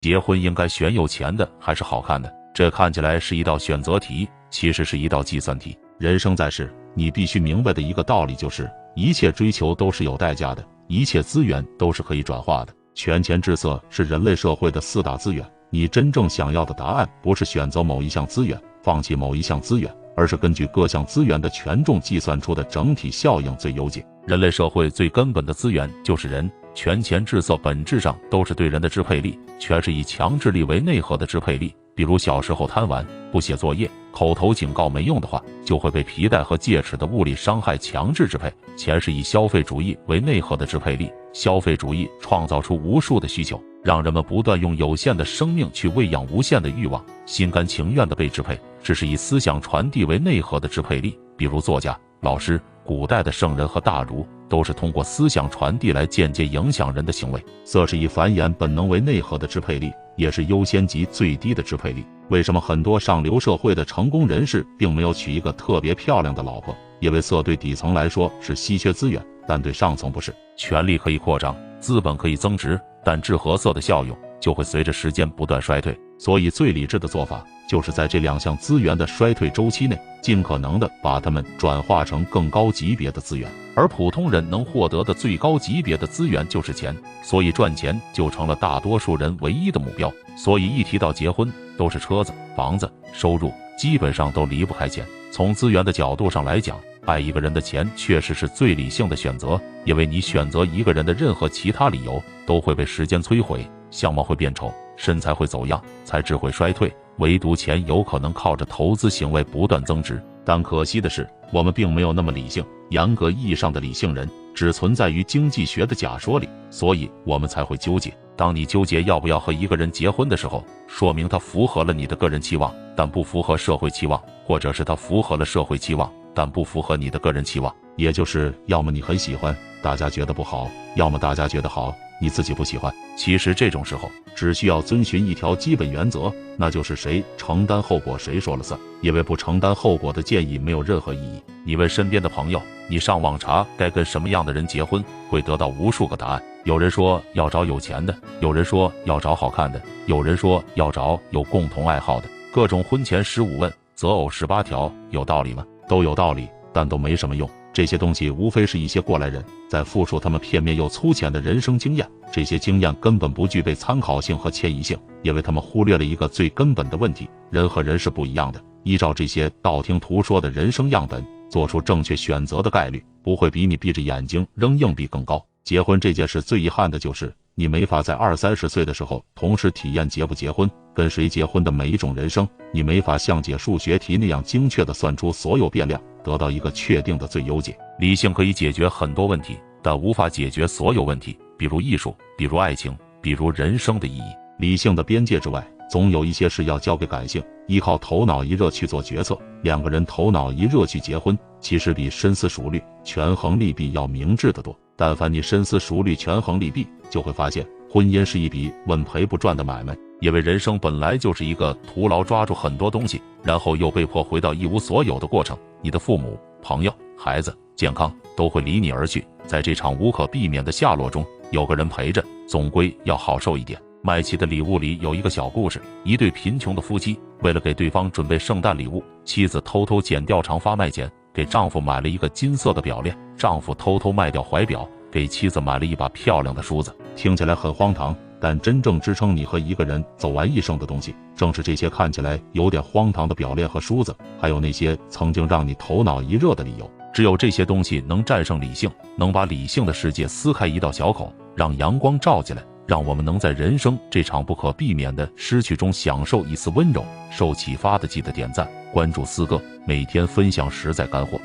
结婚应该选有钱的还是好看的？这看起来是一道选择题，其实是一道计算题。人生在世，你必须明白的一个道理就是，一切追求都是有代价的，一切资源都是可以转化的。权钱智色是人类社会的4大资源，你真正想要的答案不是选择某一项资源，放弃某一项资源，而是根据各项资源的权重计算出的整体效应最优解。人类社会最根本的资源就是人，权钱智色本质上都是对人的支配力，全是以强制力为内核的支配力。比如小时候贪玩、不写作业、口头警告没用的话，就会被皮带和戒尺的物理伤害强制支配。钱是以消费主义为内核的支配力，消费主义创造出无数的需求，让人们不断用有限的生命去喂养无限的欲望，心甘情愿地被支配。这是以思想传递为内核的支配力，比如作家、老师、古代的圣人和大儒，都是通过思想传递来间接影响人的行为。色是以繁衍本能为内核的支配力，也是优先级最低的支配力。为什么很多上流社会的成功人士并没有娶一个特别漂亮的老婆？因为色对底层来说是稀缺资源，但对上层不是。权力可以扩张，资本可以增值，但质和色的效用就会随着时间不断衰退。所以最理智的做法就是在这2项资源的衰退周期内，尽可能的把它们转化成更高级别的资源。而普通人能获得的最高级别的资源就是钱，所以赚钱就成了大多数人唯一的目标。所以一提到结婚，都是车子、房子、收入，基本上都离不开钱。从资源的角度上来讲，爱一个人的钱确实是最理性的选择，因为你选择一个人的任何其他理由都会被时间摧毁，相貌会变丑，身材会走样，才智会衰退，唯独钱有可能靠着投资行为不断增值。但可惜的是，我们并没有那么理性，严格意义上的理性人只存在于经济学的假说里，所以我们才会纠结。当你纠结要不要和一个人结婚的时候，说明他符合了你的个人期望，但不符合社会期望，或者是他符合了社会期望，但不符合你的个人期望。也就是要么你很喜欢，大家觉得不好，要么大家觉得好，你自己不喜欢。其实这种时候只需要遵循一条基本原则，那就是谁承担后果谁说了算，因为不承担后果的建议没有任何意义。你问身边的朋友，你上网查该跟什么样的人结婚，会得到无数个答案。有人说要找有钱的，有人说要找好看的，有人说要找有共同爱好的，各种婚前15问，择偶18条，有道理吗？都有道理，但都没什么用。这些东西无非是一些过来人在复述他们片面又粗浅的人生经验，这些经验根本不具备参考性和迁移性，因为他们忽略了一个最根本的问题：人和人是不一样的。依照这些道听途说的人生样本，做出正确选择的概率不会比你闭着眼睛扔硬币更高。结婚这件事最遗憾的就是你没法在20-30岁的时候同时体验结不结婚、跟谁结婚的每一种人生，你没法像解数学题那样精确地算出所有变量，得到一个确定的最优解。理性可以解决很多问题，但无法解决所有问题，比如艺术，比如爱情，比如人生的意义。理性的边界之外，总有一些事要交给感性，依靠头脑一热去做决策。2个人头脑一热去结婚，其实比深思熟虑、权衡利弊要明智得多。但凡你深思熟虑、权衡利弊，就会发现婚姻是一笔稳赔不赚的买卖。因为人生本来就是一个徒劳抓住很多东西，然后又被迫回到一无所有的过程。你的父母、朋友、孩子、健康都会离你而去，在这场无可避免的下落中，有个人陪着，总归要好受一点。麦琪的礼物里有一个小故事，一对贫穷的夫妻为了给对方准备圣诞礼物，妻子偷偷剪掉长发卖钱，给丈夫买了一个金色的表链，丈夫偷偷卖掉怀表，给妻子买了一把漂亮的梳子。听起来很荒唐，但真正支撑你和一个人走完一生的东西，正是这些看起来有点荒唐的表链和梳子，还有那些曾经让你头脑一热的理由。只有这些东西能战胜理性，能把理性的世界撕开一道小口，让阳光照进来，让我们能在人生这场不可避免的失去中享受一丝温柔。受启发的记得点赞、关注四哥，每天分享实在干货。